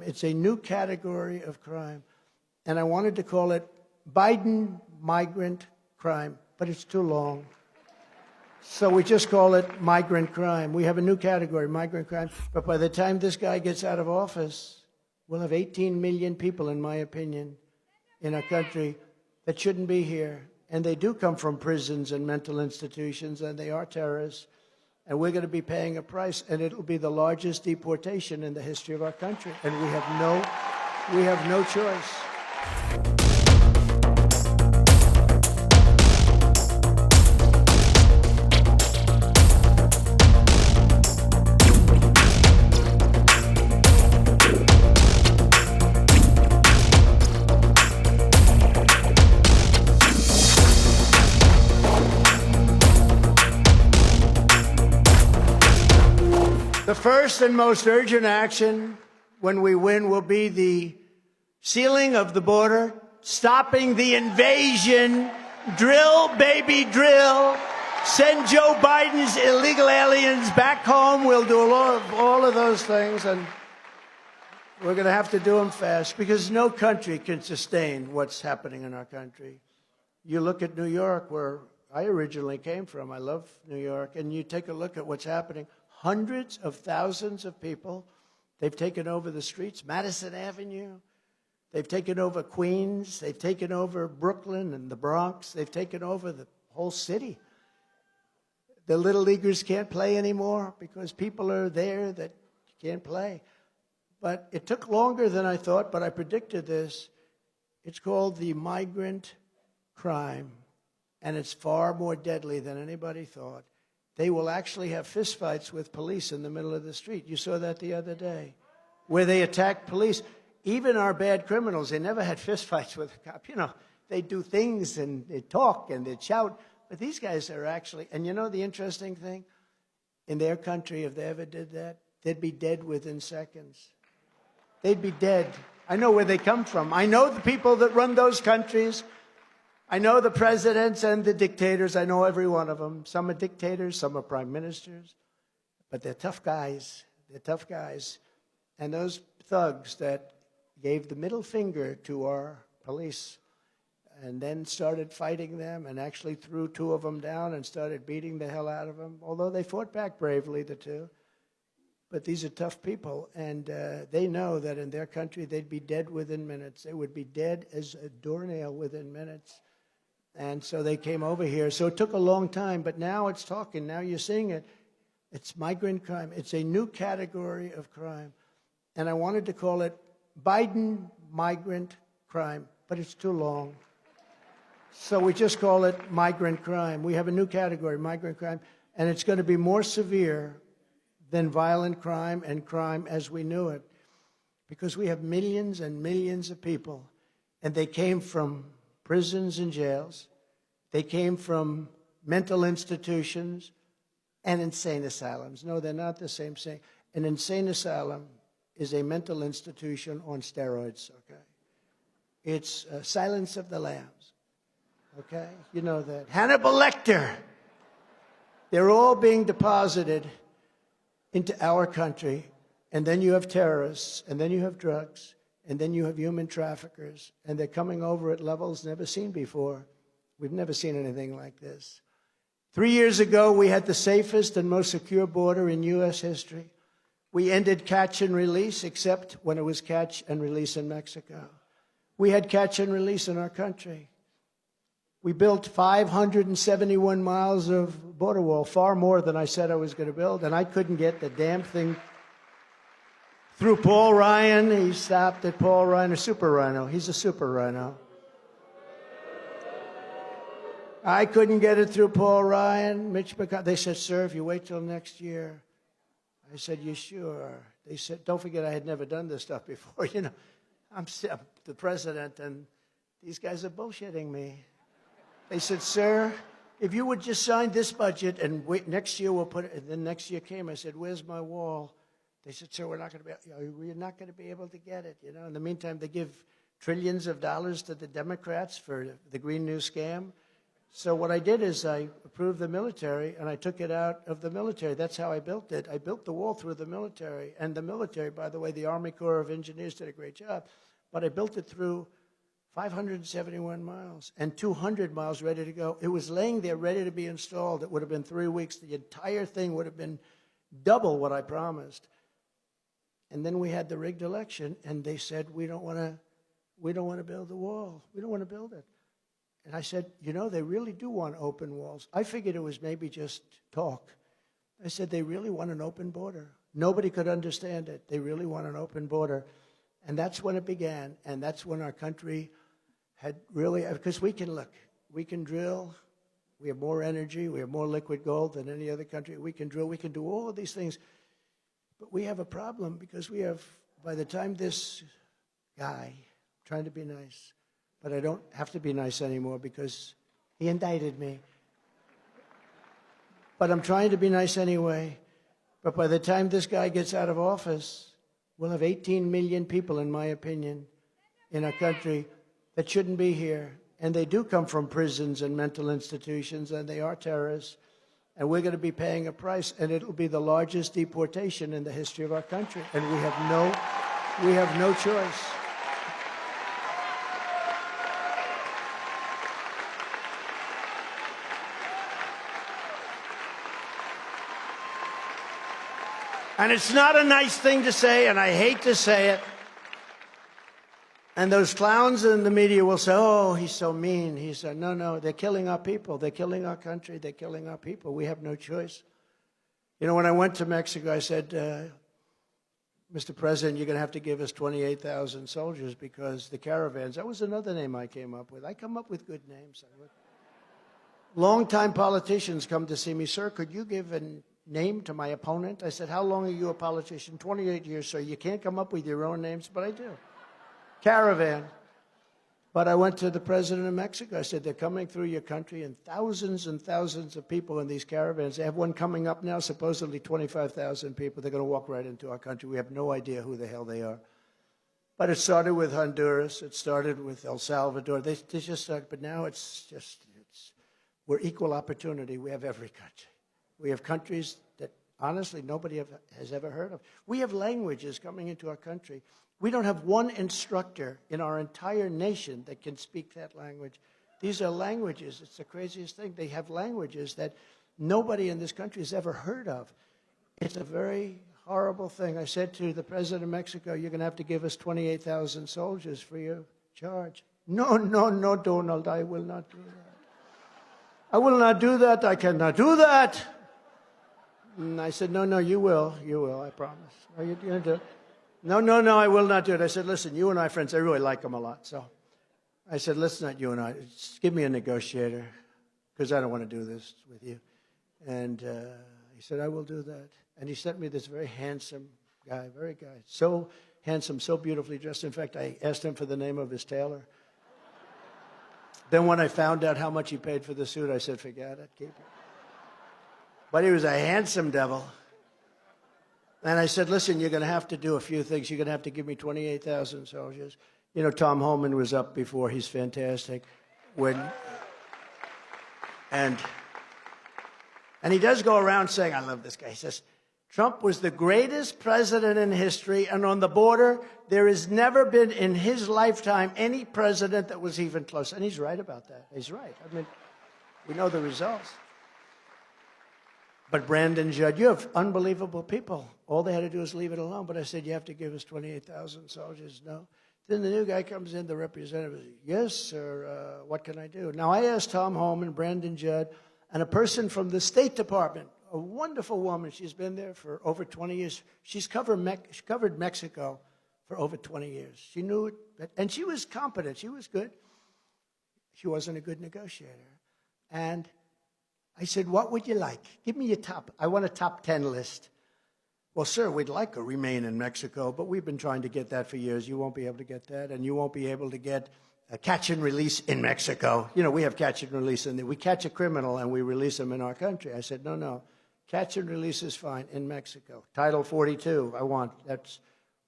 It's a new category of crime. And I wanted to call it Biden migrant crime, but it's too long. So we just call it migrant crime. We have a new category, migrant crime. But by the time this guy gets out of office, we'll have 18 million people, in my opinion, in our country that shouldn't be here. And they do come from prisons and mental institutions, and they are terrorists. And we're going to be paying a price, and it'll be the largest deportation in the history of our country. And we have no choice. The first and most urgent action when we win will be the sealing of the border, stopping the invasion, drill, baby, drill, send Joe Biden's illegal aliens back home. We'll do all of those things, and we're going to have to do them fast because no country can sustain what's happening in our country. You look at New York, where I originally came from. I love New York, and you take a look at what's happening. Hundreds of thousands of people, they've taken over the streets, Madison Avenue. They've taken over Queens. They've taken over Brooklyn and the Bronx. They've taken over the whole city. The little leaguers can't play anymore because people are there that can't play. But it took longer than I thought, but I predicted this. It's called the migrant crime, and it's far more deadly than anybody thought. They will actually have fistfights with police in the middle of the street. You saw that the other day, where they attacked police. Even our bad criminals, they never had fistfights with a cop. You know, they do things and they talk and they shout. But these guys are actually, and you know the interesting thing? In their country, if they ever did that, they'd be dead within seconds. They'd be dead. I know where they come from. I know the people that run those countries. I know the presidents and the dictators. I know every one of them. Some are dictators, some are prime ministers. But they're tough guys. They're tough guys. And those thugs that gave the middle finger to our police and then started fighting them and actually threw two of them down and started beating the hell out of them, although they fought back bravely, the two. But these are tough people, and they know that in their country they'd be dead within minutes. They would be dead as a doornail within minutes. And so they came over here. So it took a long time, but now it's talking. Now you're seeing it. It's migrant crime. It's a new category of crime. And I wanted to call it Biden migrant crime, but it's too long. So we just call it migrant crime. We have a new category, migrant crime, and it's going to be more severe than violent crime and crime as we knew it, because we have millions and millions of people, and they came from prisons and jails. They came from mental institutions and insane asylums. No, they're not the same thing. An insane asylum is a mental institution on steroids, okay? It's Silence of the Lambs, okay? You know that. Hannibal Lecter. They're all being deposited into our country, and then you have terrorists, and then you have drugs, and then you have human traffickers, and they're coming over at levels never seen before. We've never seen anything like this. 3 years ago, we had the safest and most secure border in U.S. history. We ended catch and release, except when it was catch and release in Mexico. We had catch and release in our country. We built 571 miles of border wall, far more than I said I was going to build, and I couldn't get the damn thing through Paul Ryan. He stopped at Paul Ryan, a super rhino. He's a super rhino. I couldn't get it through Paul Ryan. Mitch McConnell. They said, sir, if you wait till next year. I said, you sure? They said, don't forget I had never done this stuff before. You know, I'm the president, and these guys are bullshitting me. They said, sir, if you would just sign this budget and wait, next year we'll put it. And then next year came. I said, where's my wall? They said, sir, we're not going to be able to get it. You know, in the meantime, they give trillions of dollars to the Democrats for the Green New Scam. So what I did is I approved the military, and I took it out of the military. That's how I built it. I built the wall through the military. And the military, by the way, the Army Corps of Engineers did a great job. But I built it through 571 miles and 200 miles ready to go. It was laying there ready to be installed. It would have been 3 weeks. The entire thing would have been double what I promised. And then we had the rigged election, and they said, we don't want to build the wall. We don't want to build it. And I said, you know, they really do want open walls. I figured it was maybe just talk. I said, they really want an open border. Nobody could understand it. They really want an open border. And that's when it began. And that's when our country had really, because we can look, we can drill. We have more energy. We have more liquid gold than any other country. We can drill. We can do all of these things. But we have a problem because we have, by the time this guy, trying to be nice, but I don't have to be nice anymore because he indicted me. But I'm trying to be nice anyway. But by the time this guy gets out of office, we'll have 18 million people, in my opinion, in our country that shouldn't be here. And they do come from prisons and mental institutions, and they are terrorists. And we're going to be paying a price, and it'll be the largest deportation in the history of our country. And we have no choice. And it's not a nice thing to say, and I hate to say it. And those clowns in the media will say, oh, he's so mean. He said, no, they're killing our people. They're killing our country. They're killing our people. We have no choice. You know, when I went to Mexico, I said, Mr. President, you're going to have to give us 28,000 soldiers because the caravans, that was another name I came up with. I come up with good names. Longtime politicians come to see me, sir, could you give a name to my opponent? I said, how long are you a politician? 28 years, sir. You can't come up with your own names, but I do. Caravan. But I went to the president of Mexico. I said, they're coming through your country, and thousands of people in these caravans. They have one coming up now, supposedly 25,000 people. They're going to walk right into our country. We have no idea who the hell they are. But it started with Honduras. It started with El Salvador. They just started, but now we're equal opportunity. We have every country. We have countries that, honestly, nobody has ever heard of. We have languages coming into our country. We don't have one instructor in our entire nation that can speak that language. These are languages. It's the craziest thing. They have languages that nobody in this country has ever heard of. It's a very horrible thing. I said to the president of Mexico, you're going to have to give us 28,000 soldiers for your charge. No, Donald, I will not do that. I will not do that. I cannot do that. And I said, no, you will, I promise. Are you going to do it? No, I will not do it. I said, listen, you and I friends, I really like them a lot. So I said, let's not you and I. Just give me a negotiator because I don't want to do this with you. And he said, I will do that. And he sent me this very handsome guy, so handsome, so beautifully dressed. In fact, I asked him for the name of his tailor. Then when I found out how much he paid for the suit, I said, forget it, keep it. But he was a handsome devil. And I said, listen, you're going to have to do a few things. You're going to have to give me 28,000 soldiers. You know, Tom Homan was up before. He's fantastic. And he does go around saying, I love this guy. He says, Trump was the greatest president in history, and on the border, there has never been in his lifetime any president that was even close. And he's right about that. He's right. I mean, we know the results. But Brandon Judd, you have unbelievable people. All they had to do is leave it alone. But I said, you have to give us 28,000 soldiers. No. Then the new guy comes in, the representative says, yes, sir, what can I do? Now, I asked Tom Homan, Brandon Judd, and a person from the State Department, a wonderful woman. She's been there for over 20 years. She's covered Mexico for over 20 years. She knew it, and she was competent. She was good. She wasn't a good negotiator. And I said, what would you like? Give me your top. I want a top 10 list. Well, sir, we'd like to remain in Mexico, but we've been trying to get that for years. You won't be able to get that, and you won't be able to get a catch and release in Mexico. You know, we have catch and release, and we catch a criminal and we release him in our country. I said, no. Catch and release is fine in Mexico. Title 42, I want. That's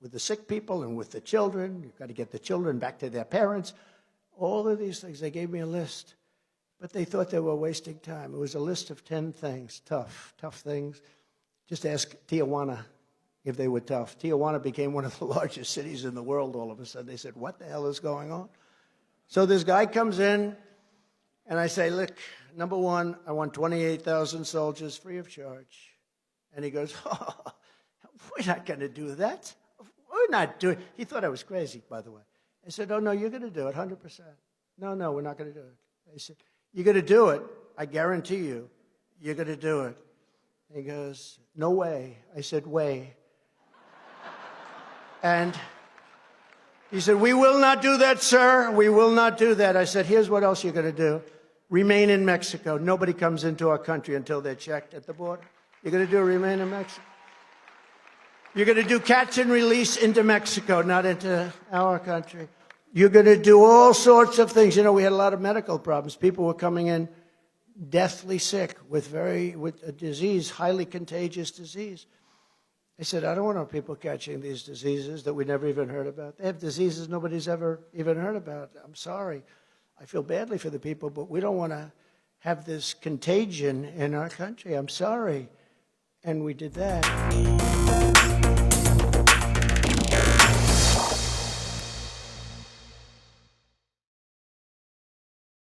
with the sick people and with the children. You've got to get the children back to their parents. All of these things. They gave me a list. but they thought they were wasting time. It was a list of 10 things, tough things. Just ask Tijuana if they were tough. Tijuana became one of the largest cities in the world all of a sudden. They said, what the hell is going on? So this guy comes in, and I say, look, number one, I want 28,000 soldiers free of charge. And he goes, oh, we're not going to do that. We're not doing it. He thought I was crazy, by the way. I said, oh, no, you're going to do it, 100%. No, we're not going to do it. I said, you're going to do it. I guarantee you, you're going to do it. He goes, no way. I said, way. And he said, we will not do that, sir. We will not do that. I said, here's what else you're going to do. Remain in Mexico. Nobody comes into our country until they're checked at the border. You're going to do remain in Mexico. You're going to do catch and release into Mexico, not into our country. You're going to do all sorts of things. You know, we had a lot of medical problems. People were coming in deathly sick with a disease, highly contagious disease. I said, I don't want people catching these diseases that we never even heard about. They have diseases nobody's ever even heard about. I'm sorry. I feel badly for the people, but we don't want to have this contagion in our country. I'm sorry. And we did that.